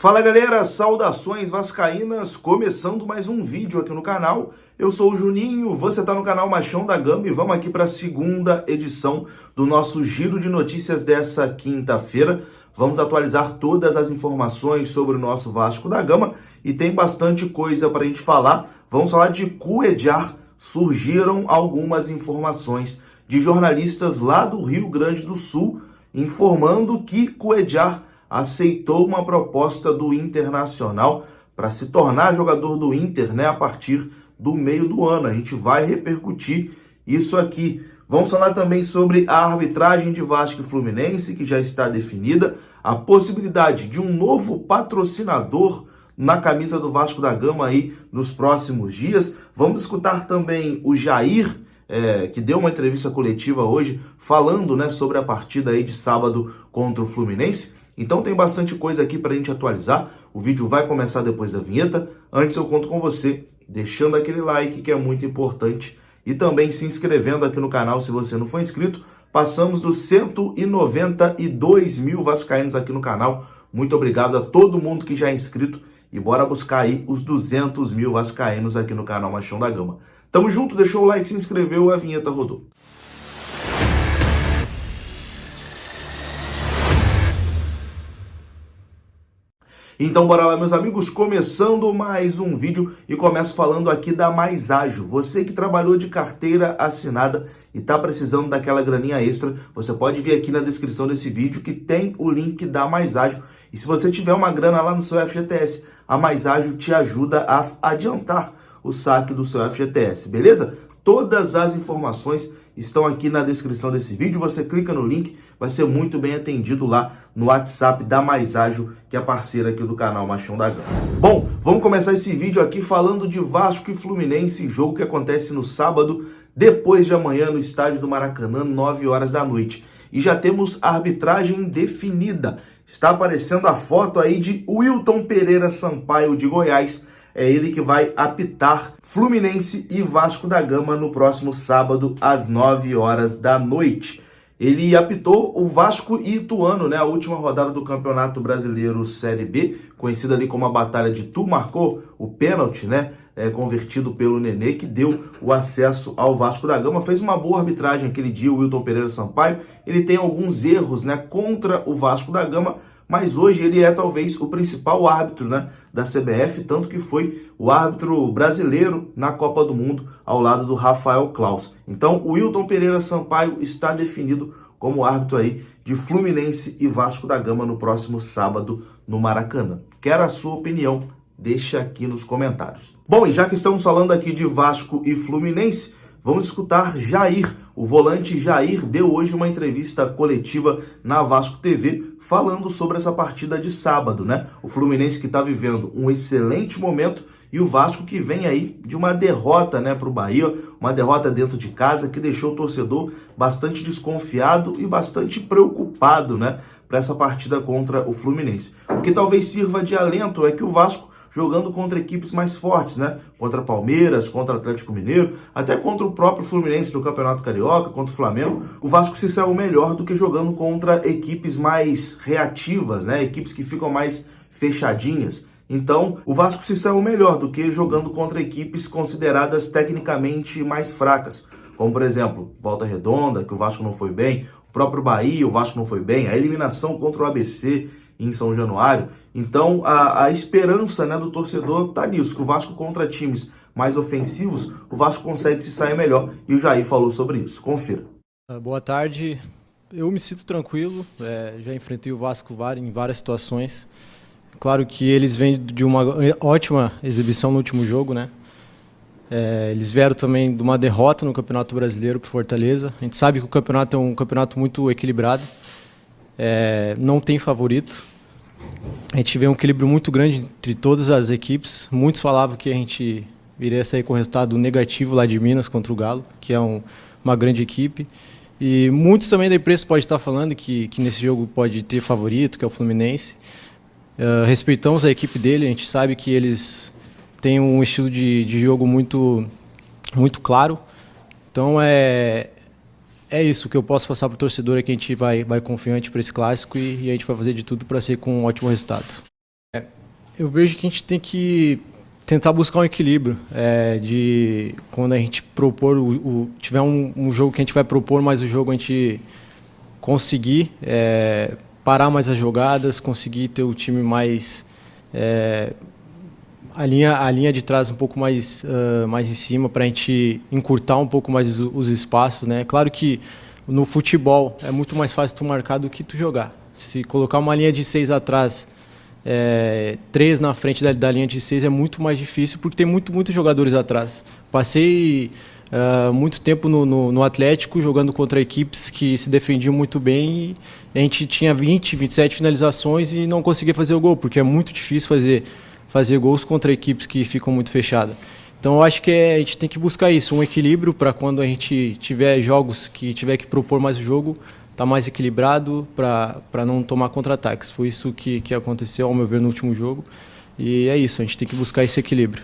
Fala galera, saudações vascaínas, começando mais um vídeo aqui no canal. Eu sou o Juninho, você está no canal Machão da Gama e vamos aqui para a segunda edição do nosso giro de notícias dessa quinta-feira. Vamos atualizar todas as informações sobre o nosso Vasco da Gama e tem bastante coisa para a gente falar. Vamos falar de Cuéllar. Surgiram algumas informações de jornalistas lá do Rio Grande do Sul informando que Cuéllar aceitou uma proposta do Internacional para se tornar jogador do Inter, a partir do meio do ano. A gente vai repercutir isso aqui. Vamos falar também sobre a arbitragem de Vasco e Fluminense, que já está definida, a possibilidade de um novo patrocinador na camisa do Vasco da Gama aí nos próximos dias. Vamos escutar também o Jair, que deu uma entrevista coletiva hoje, falando sobre a partida aí de sábado contra o Fluminense. Então tem bastante coisa aqui para a gente atualizar. O vídeo vai começar depois da vinheta. Antes eu conto com você, deixando aquele like que é muito importante e também se inscrevendo aqui no canal se você não for inscrito. Passamos dos 192 mil vascaínos aqui no canal. Muito obrigado a todo mundo que já é inscrito e bora buscar aí os 200 mil vascaínos aqui no canal Machão da Gama. Tamo junto, deixou o like, se inscreveu, a vinheta rodou. Então bora lá, meus amigos, começando mais um vídeo e começo falando aqui da Mais Ágil. Você que trabalhou de carteira assinada e tá precisando daquela graninha extra, você pode vir aqui na descrição desse vídeo que tem o link da Mais Ágil. E se você tiver uma grana lá no seu FGTS, a Mais Ágil te ajuda a adiantar o saque do seu FGTS, beleza? Todas as informações estão aqui na descrição desse vídeo, você clica no link, vai ser muito bem atendido lá no WhatsApp da Mais Ágil, que é a parceira aqui do canal Machão da Gama. Bom, vamos começar esse vídeo aqui falando de Vasco e Fluminense, jogo que acontece no sábado, depois de amanhã, no estádio do Maracanã, 9 horas da noite. E já temos a arbitragem definida. Está aparecendo a foto aí de Wilton Pereira Sampaio de Goiás. É ele que vai apitar Fluminense e Vasco da Gama no próximo sábado, às 9 horas da noite. Ele apitou o Vasco e Ituano, a última rodada do Campeonato Brasileiro Série B, conhecida ali como a Batalha de Tu, marcou o pênalti, convertido pelo Nenê, que deu o acesso ao Vasco da Gama. Fez uma boa arbitragem aquele dia, o Wilton Pereira Sampaio. Ele tem alguns erros, contra o Vasco da Gama, mas hoje ele é talvez o principal árbitro da CBF, tanto que foi o árbitro brasileiro na Copa do Mundo, ao lado do Rafael Claus. Então o Wilton Pereira Sampaio está definido como árbitro aí de Fluminense e Vasco da Gama no próximo sábado no Maracanã. Quero a sua opinião? Deixa aqui nos comentários. Bom, e já que estamos falando aqui de Vasco e Fluminense, vamos escutar Jair. O volante Jair deu hoje uma entrevista coletiva na Vasco TV falando sobre essa partida de sábado, O Fluminense que está vivendo um excelente momento e o Vasco que vem aí de uma derrota, para o Bahia, uma derrota dentro de casa que deixou o torcedor bastante desconfiado e bastante preocupado, para essa partida contra o Fluminense. O que talvez sirva de alento é que o Vasco, jogando contra equipes mais fortes, Contra Palmeiras, contra Atlético Mineiro, até contra o próprio Fluminense no Campeonato Carioca, contra o Flamengo, o Vasco se saiu melhor do que jogando contra equipes mais reativas, equipes que ficam mais fechadinhas. Então, o Vasco se saiu melhor do que jogando contra equipes consideradas tecnicamente mais fracas, como, por exemplo, Volta Redonda, que o Vasco não foi bem, o próprio Bahia, o Vasco não foi bem, a eliminação contra o ABC em São Januário. Então a esperança do torcedor está nisso, que o Vasco contra times mais ofensivos, o Vasco consegue se sair melhor, e o Jair falou sobre isso. Confira. Boa tarde, eu me sinto tranquilo, já enfrentei o Vasco em várias situações. Claro que eles vêm de uma ótima exibição no último jogo, eles vieram também de uma derrota no Campeonato Brasileiro para o Fortaleza. A gente sabe que o campeonato é um campeonato muito equilibrado, não tem favorito. A gente vê um equilíbrio muito grande entre todas as equipes. Muitos falavam que a gente iria sair com resultado negativo lá de Minas contra o Galo, que é uma grande equipe. E muitos também da imprensa podem estar falando que nesse jogo pode ter favorito, que é o Fluminense. Respeitamos a equipe dele, a gente sabe que eles têm um estilo de jogo muito, muito claro. Então é isso que eu posso passar para o torcedor, é que a gente vai confiante para esse clássico e a gente vai fazer de tudo para ser com um ótimo resultado. Eu vejo que a gente tem que tentar buscar um equilíbrio de quando a gente propor, tiver um jogo que a gente vai propor, mas o jogo a gente conseguir parar mais as jogadas, conseguir ter o time mais a linha de trás um pouco mais em cima, para a gente encurtar um pouco mais os espaços, né? Claro que no futebol é muito mais fácil tu marcar do que tu jogar. Se colocar uma linha de 6 atrás, 3 na frente da linha de 6 é muito mais difícil, porque tem muitos jogadores atrás. Passei muito tempo no Atlético jogando contra equipes que se defendiam muito bem, e a gente tinha 27 finalizações e não conseguia fazer o gol, porque é muito difícil fazer gols contra equipes que ficam muito fechadas. Então eu acho que a gente tem que buscar isso, um equilíbrio para quando a gente tiver jogos que tiver que propor mais o jogo, tá mais equilibrado para não tomar contra-ataques. Foi isso que aconteceu, ao meu ver, no último jogo. E é isso, a gente tem que buscar esse equilíbrio.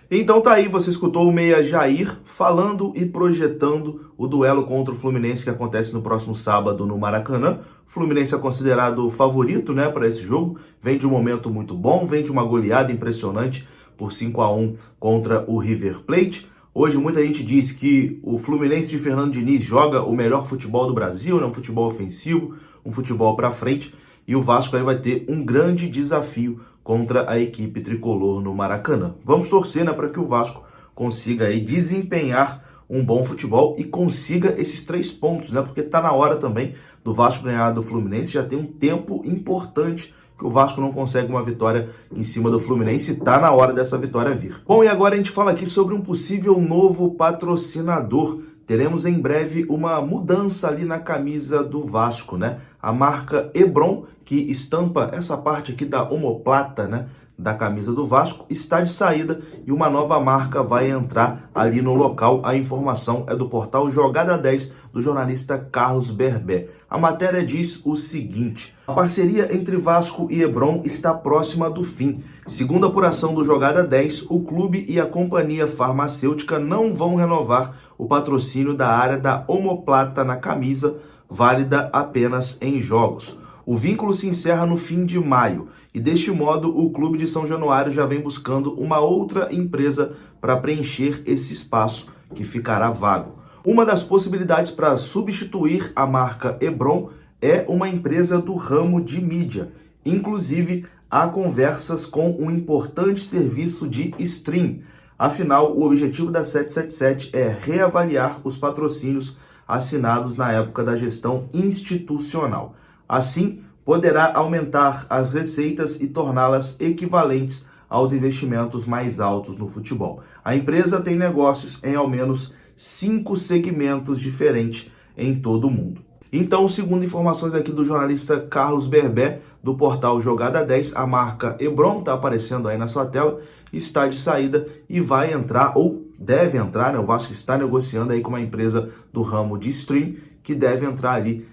Então tá aí, você escutou o meia Jair falando e projetando o duelo contra o Fluminense que acontece no próximo sábado no Maracanã. O Fluminense é considerado o favorito, né, para esse jogo. Vem de um momento muito bom, vem de uma goleada impressionante por 5-1 contra o River Plate. Hoje muita gente diz que o Fluminense de Fernando Diniz joga o melhor futebol do Brasil, né? Um futebol ofensivo, um futebol para frente, e o Vasco aí vai ter um grande desafio contra a equipe tricolor no Maracanã. Vamos torcer, né, para que o Vasco consiga aí desempenhar um bom futebol e consiga esses 3 pontos, né? Porque tá na hora também do Vasco ganhar do Fluminense, já tem um tempo importante que o Vasco não consegue uma vitória em cima do Fluminense, tá na hora dessa vitória vir. Bom, e agora a gente fala aqui sobre um possível novo patrocinador. Teremos em breve uma mudança ali na camisa do Vasco, né? A marca Hebron, que estampa essa parte aqui da omoplata, né, da camisa do Vasco, está de saída e uma nova marca vai entrar ali no local. A informação é do portal Jogada 10, do jornalista Carlos Berbé. A matéria diz o seguinte: a parceria entre Vasco e Hebron está próxima do fim. Segundo a apuração do Jogada 10, o clube e a companhia farmacêutica não vão renovar o patrocínio da área da omoplata na camisa, válida apenas em jogos. O vínculo se encerra no fim de maio e, deste modo, o Clube de São Januário já vem buscando uma outra empresa para preencher esse espaço que ficará vago. Uma das possibilidades para substituir a marca Hebron é uma empresa do ramo de mídia. Inclusive, há conversas com um importante serviço de stream. Afinal, o objetivo da 777 é reavaliar os patrocínios assinados na época da gestão institucional. Assim, poderá aumentar as receitas e torná-las equivalentes aos investimentos mais altos no futebol. A empresa tem negócios em ao menos 5 segmentos diferentes em todo o mundo. Então, segundo informações aqui do jornalista Carlos Berbé, do portal Jogada 10, a marca Hebron, está aparecendo aí na sua tela, está de saída e vai entrar, ou deve entrar, né? O Vasco está negociando aí com uma empresa do ramo de stream, que deve entrar ali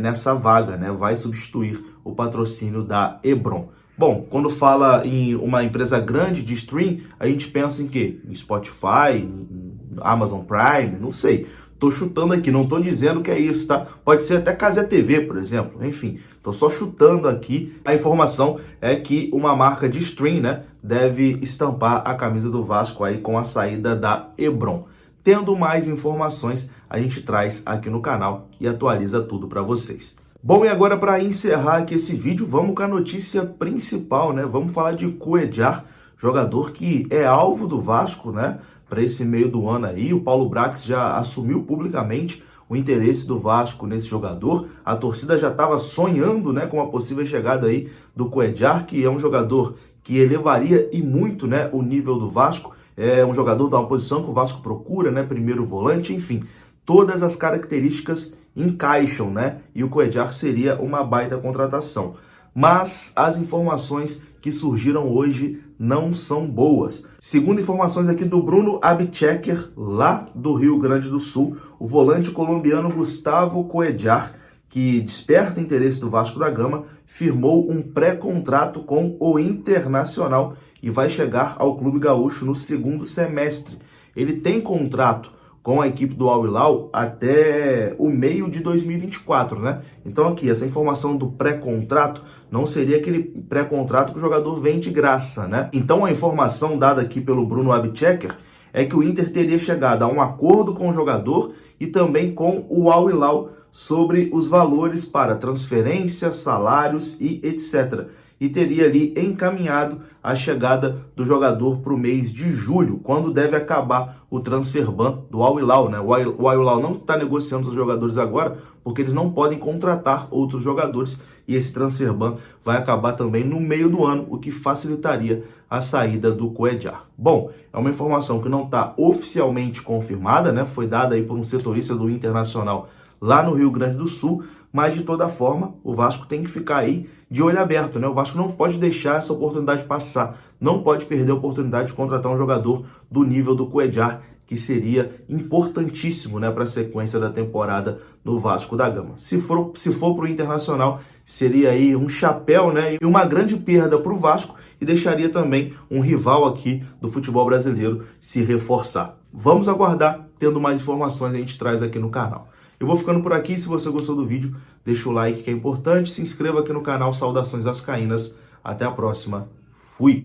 nessa vaga, né? Vai substituir o patrocínio da Hebron. Bom, quando fala em uma empresa grande de stream, a gente pensa em quê? Em Spotify, em Amazon Prime, não sei. Tô chutando aqui, não tô dizendo que é isso, tá? Pode ser até Cazé TV, por exemplo. Enfim, tô só chutando aqui. A informação é que uma marca de stream, né, deve estampar a camisa do Vasco aí com a saída da Hebron. Tendo mais informações, a gente traz aqui no canal e atualiza tudo para vocês. Bom, e agora para encerrar aqui esse vídeo, vamos com a notícia principal, né? Vamos falar de Cuéllar, jogador que é alvo do Vasco, né? Para esse meio do ano aí. O Paulo Brax já assumiu publicamente o interesse do Vasco nesse jogador. A torcida já estava sonhando, né, com a possível chegada aí do Cuéllar, que é um jogador que elevaria e muito, né, o nível do Vasco. É um jogador de uma posição que o Vasco procura, né, primeiro volante, enfim. Todas as características encaixam, né? E o Cuéllar seria uma baita contratação. Mas as informações que surgiram hoje não são boas. Segundo informações aqui do Bruno Abchecker, lá do Rio Grande do Sul, o volante colombiano Gustavo Cuéllar, que desperta interesse do Vasco da Gama, firmou um pré-contrato com o Internacional e vai chegar ao clube gaúcho no segundo semestre. Ele tem contrato com a equipe do Al Hilal até o meio de 2024, né? Então aqui, essa informação do pré-contrato não seria aquele pré-contrato que o jogador vem de graça, né? Então a informação dada aqui pelo Bruno Abchecker é que o Inter teria chegado a um acordo com o jogador e também com o Al Hilal sobre os valores para transferência, salários e etc. E teria ali encaminhado a chegada do jogador para o mês de julho, quando deve acabar o transfer ban do Al Hilal, né? O Al Hilal não está negociando os jogadores agora, porque eles não podem contratar outros jogadores, e esse transfer ban vai acabar também no meio do ano, o que facilitaria a saída do Cuéllar. Bom, é uma informação que não está oficialmente confirmada, né? Foi dada aí por um setorista do Internacional lá no Rio Grande do Sul, mas de toda forma o Vasco tem que ficar aí de olho aberto, né? O Vasco não pode deixar essa oportunidade passar, não pode perder a oportunidade de contratar um jogador do nível do Cuéllar, que seria importantíssimo, né, para a sequência da temporada no Vasco da Gama. Se for para o Internacional, seria aí um chapéu, né, e uma grande perda para o Vasco, e deixaria também um rival aqui do futebol brasileiro se reforçar. Vamos aguardar, tendo mais informações a gente traz aqui no canal. Eu vou ficando por aqui. Se você gostou do vídeo, deixa o like que é importante, se inscreva aqui no canal. Saudações vascaínas, até a próxima, fui!